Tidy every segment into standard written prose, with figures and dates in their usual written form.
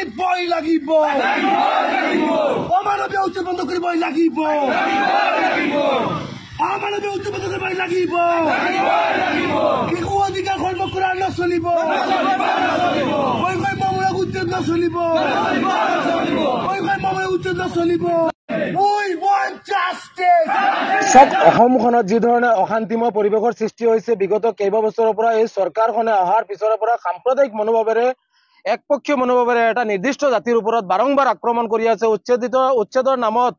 কৰিবই লাগিব অমানৱীয় উচ্ছেদ বন্ধ কৰিবই লাগিব অমানৱীয় উচ্ছেদ বন্ধ কৰিবই লাগিব শিশু অধিকাৰ খৰ্ব কৰা নচলিব মামলাক উচ্ছেদ নচলিব মামলাক উচ্ছেদ নচলিব যি ধৰণে অশান্তিময় পৰিৱেশৰ সৃষ্টি হৈছে বিগত কেইবা বছৰৰ পৰা এই চৰকাৰখনে অহাৰ পিছৰে পৰা সাম্প্ৰদায়িক মনোভাৱেৰে একপক্ষীয় মনোভাৱেৰে এটা নিৰ্দিষ্ট জাতিৰ ওপৰত বাৰংবাৰ আক্ৰমণ কৰি আছে উচ্ছেদৰ নামত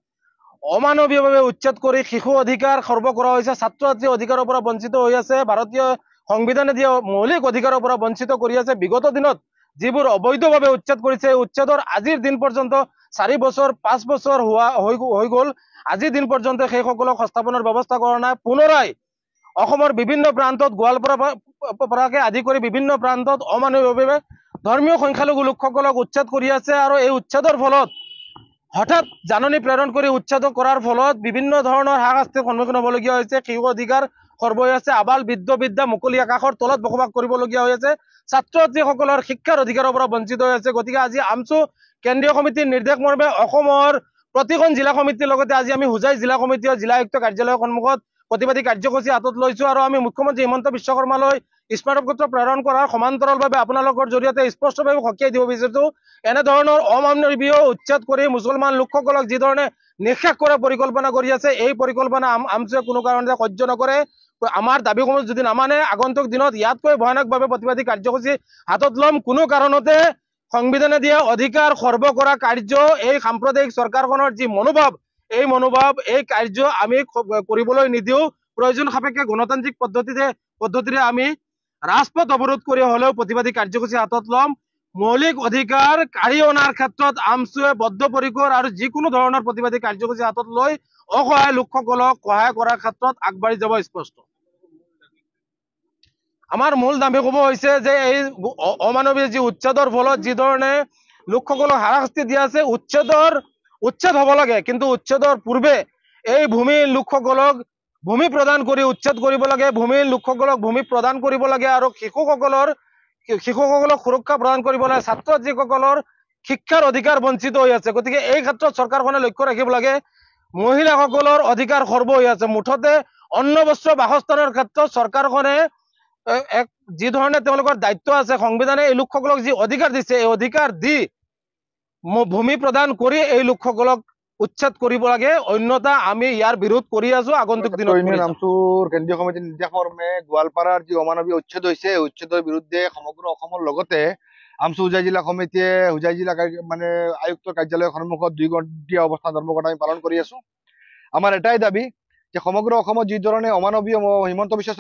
অমানৱীয়ভাৱে উচ্ছেদ কৰি শিশু অধিকাৰ খৰ্ব কৰা হৈছে ছাত্ৰ ছাত্ৰীৰ অধিকাৰৰ পৰা বঞ্চিত হৈ আছে ভাৰতীয় সংবিধানে দিয়া মৌলিক অধিকাৰৰ পৰা বঞ্চিত কৰি আছে বিগত দিনত যিবোৰ অবৈধভাৱে উচ্ছেদ কৰিছে উচ্ছেদৰ আজিৰ দিন পৰ্যন্ত 4 বছৰ 5 বছৰ হৈ গ'ল আজিৰ দিন পৰ্যন্ত সেইসকলক সংস্থাপনৰ ব্যৱস্থা কৰা নাই পুনৰাই অসমৰ বিভিন্ন প্ৰান্তত গোৱালপাৰাকে আদি কৰি বিভিন্ন প্ৰান্তত অমানৱীয়ভাৱে ধৰ্মীয় সংখ্যালঘু লোকসকলক উচ্ছেদ কৰি আছে আৰু এই উচ্ছেদৰ ফলত হঠাৎ জাননী প্ৰেৰণ কৰি উচ্ছেদ কৰাৰ ফলত বিভিন্ন ধৰণৰ হাৰাশাস্তিৰ সন্মুখীন হ'বলগীয়া হৈছে শিশু অধিকাৰ খৰ্ব হৈ আছে আবাল বৃদ্ধ মুকলি আকাশৰ তলত বসবাস কৰিবলগীয়া হৈ আছে ছাত্ৰ ছাত্ৰীসকলৰ শিক্ষাৰ অধিকাৰৰ পৰা বঞ্চিত হৈ আছে গতিকে আজি আমচু কেন্দ্ৰীয় সমিতিৰ নিৰ্দেশ মৰ্মে অসমৰ প্ৰতিখন জিলা সমিতিৰ লগতে আজি আমি হুজাই জিলা সমিতি আৰু জিলা আয়ুক্ত কাৰ্যালয়ৰ সন্মুখত প্ৰতিবাদী কাৰ্যসূচী হাতত লৈছো আৰু আমি মুখ্যমন্ত্ৰী হিমন্ত বিশ্ব শৰ্মালৈ স্মাৰক পত্ৰ প্ৰেৰণ কৰাৰ সমান্তৰালভাৱে আপোনালোকৰ জৰিয়তে স্পষ্টভাৱে সকীয়াই দিব বিচাৰিছো এনেধৰণৰ অমানৱীয় উচ্ছেদ কৰি মুছলমান লোকসকলক যি ধৰণে নিঃশেষ কৰাৰ পৰিকল্পনা কৰি আছে এই পৰিকল্পনা আমচুৱে কোনো কাৰণতে সহ্য নকৰে আমাৰ দাবীসমূহ যদি নামানে আগন্তুক দিনত ইয়াতকৈ ভয়ানকভাৱে প্ৰতিবাদী কাৰ্যসূচী হাতত ল'ম কোনো কাৰণতে সংবিধানে দিয়া অধিকাৰ খৰ্ব কৰা কাৰ্য এই সাম্প্ৰদায়িক চৰকাৰখনৰ যি মনোভাৱ এই কাৰ্য আমি কৰিবলৈ নিদিও প্ৰয়োজন সাপেক্ষে গণতান্ত্ৰিক পদ্ধতিৰে আমি ৰাজপথ অৱৰোধ কৰি হলেও প্ৰতিবাদী কাৰ্যসূচী হাতত ল'ম মৌলিক অধিকাৰ কাঢ়ি অনাৰ ক্ষেত্ৰত আমচুৱে বদ্ধপৰিকৰ আৰু যিকোনো ধৰণৰ প্ৰতিবাদী কাৰ্যসূচী হাতত লৈ অসহায় লোকসকলক সহায় কৰাৰ ক্ষেত্ৰত আগবাঢ়ি যাব স্পষ্ট আমাৰ মূল দাবীসমূহ হৈছে যে এই অমানৱীয় যি উচ্ছেদৰ ফলত যি ধৰণে লোকসকলক হাৰাশাস্তি দিয়া আছে উচ্ছেদ হ'ব লাগে কিন্তু উচ্ছেদৰ পূৰ্বে এই ভূমিৰ লোকসকলক ভূমি প্ৰদান কৰি উচ্ছেদ কৰিব লাগে ভূমিৰ লোকসকলক ভূমি প্ৰদান কৰিব লাগে আৰু শিশুসকলক সুৰক্ষা প্ৰদান কৰিব লাগে ছাত্ৰ ছাত্ৰীসকলৰ শিক্ষাৰ অধিকাৰ বঞ্চিত হৈ আছে গতিকে এই ক্ষেত্ৰত চৰকাৰখনে লক্ষ্য ৰাখিব লাগে মহিলাসকলৰ অধিকাৰ খৰ্ব হৈ আছে মুঠতে অন্ন বস্ত্ৰ বাসস্থানৰ ক্ষেত্ৰত চৰকাৰখনে যি ধৰণে তেওঁলোকৰ দায়িত্ব আছে সংবিধানে এই লোকসকলক যি অধিকাৰ দিছে এই অধিকাৰ দি ভূমি প্ৰদান কৰি এই লোকসকলক উচ্ছেদ কৰিব লাগে অন্যথা আমি ইয়াৰ বিৰোধ কৰি আছো আগন্তুক দিনত আমচুৰ কেন্দ্ৰীয় সমিতিৰ নিৰ্দেশ মৰ্মে গোৱালপাৰাৰ যি অমানৱীয় উচ্ছেদ হৈছে উচ্ছেদৰ বিৰুদ্ধে সমগ্ৰ অসমৰ লগতে আমচু হুজাই জিলা সমিতিয়ে হুজাই জিলা মানে আয়ুক্ত কাৰ্যালয়ৰ সন্মুখত 2 ঘণ্টীয়া অৱস্থান ধৰ্মঘট আমি পালন কৰি আছো আমাৰ এটাই দাবী যে সমগ্ৰ অসমত যি ধৰণে অমানৱীয় হিমন্ত বিশ্ব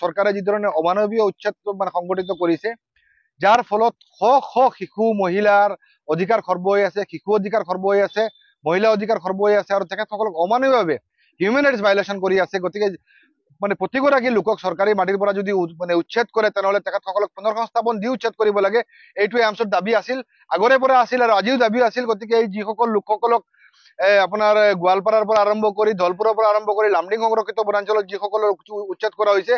চৰকাৰে যি ধৰণে অমানৱীয় উচ্ছেদ মানে সংগঠিত কৰিছে যাৰ ফলত শ শিশু মহিলাৰ অধিকাৰ খৰ্ব হৈ আছে শিশু অধিকাৰ খৰ্ব হৈ আছে মহিলা অধিকাৰ খৰ্ব হৈ আছে আৰু তেখেতসকলক অমানৱীয়ভাৱে হিউমেন ৰাইটছ ভাইলেশ্যন কৰি আছে গতিকে মানে প্ৰতিগৰাকী লোকক চৰকাৰী মাটিৰ পৰা যদি মানে উচ্ছেদ কৰে তেনেহ'লে তেখেতসকলক পুনৰ্সংস্থাপন দি উচ্ছেদ কৰিব লাগে এইটোৱে আমচুৰ দাবী আছিল আগৰে পৰা আছিল আৰু আজিও দাবী আছিল গতিকে এই যিসকল লোকসকলক আপোনাৰ গোৱালপাৰাৰ পৰা আৰম্ভ কৰি ধলপুৰৰ পৰা আৰম্ভ কৰি লামডিং সংৰক্ষিত বনাঞ্চলত যিসকলৰ উচ্ছেদ কৰা হৈছে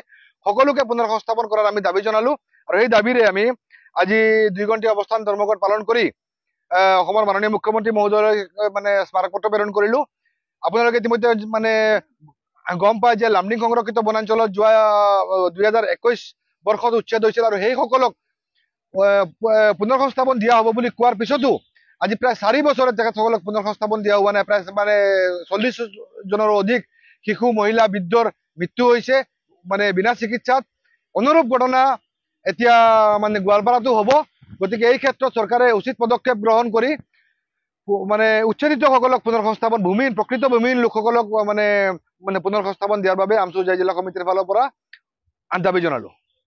সকলোকে পুনৰ্সংস্থাপন কৰাৰ আমি দাবী জনালো আৰু এই দাবীৰে আমি আজি 2 ঘণ্টীয়া অৱস্থান ধৰ্মঘট পালন কৰি অসমৰ মাননীয় মুখ্যমন্ত্ৰী মহোদয়লৈ মানে স্মাৰক পত্ৰ প্ৰেৰণ কৰিলো আপোনালোকে ইতিমধ্যে মানে গম পায় যে লামডিং সংৰক্ষিত বনাঞ্চলত যোৱা 2021 বৰ্ষত উচ্ছেদ হৈছিল আৰু সেইসকলক পুনৰ্সংস্থাপন দিয়া হ'ব বুলি কোৱাৰ পিছতো আজি প্ৰায় 4 বছৰত তেখেতসকলক পুনৰ্সংস্থাপন দিয়া হোৱা নাই প্ৰায় মানে 40 জনৰো অধিক শিশু মহিলা বৃদ্ধৰ মৃত্যু হৈছে মানে বিনা চিকিৎসাত অনুৰূপ ঘটনা এতিয়া মানে গোৱালপাৰাতো হ'ব গতিকে এই ক্ষেত্ৰত চৰকাৰে উচিত পদক্ষেপ গ্ৰহণ কৰি মানে উচ্ছেদিতসকলক পুনৰ্সংস্থাপন প্ৰকৃত ভূমিহীন লোকসকলক মানে পুনৰ্সংস্থাপন দিয়াৰ বাবে আমচু হুজাই জিলা সমিতিৰ ফালৰ পৰা দাবী জনালো।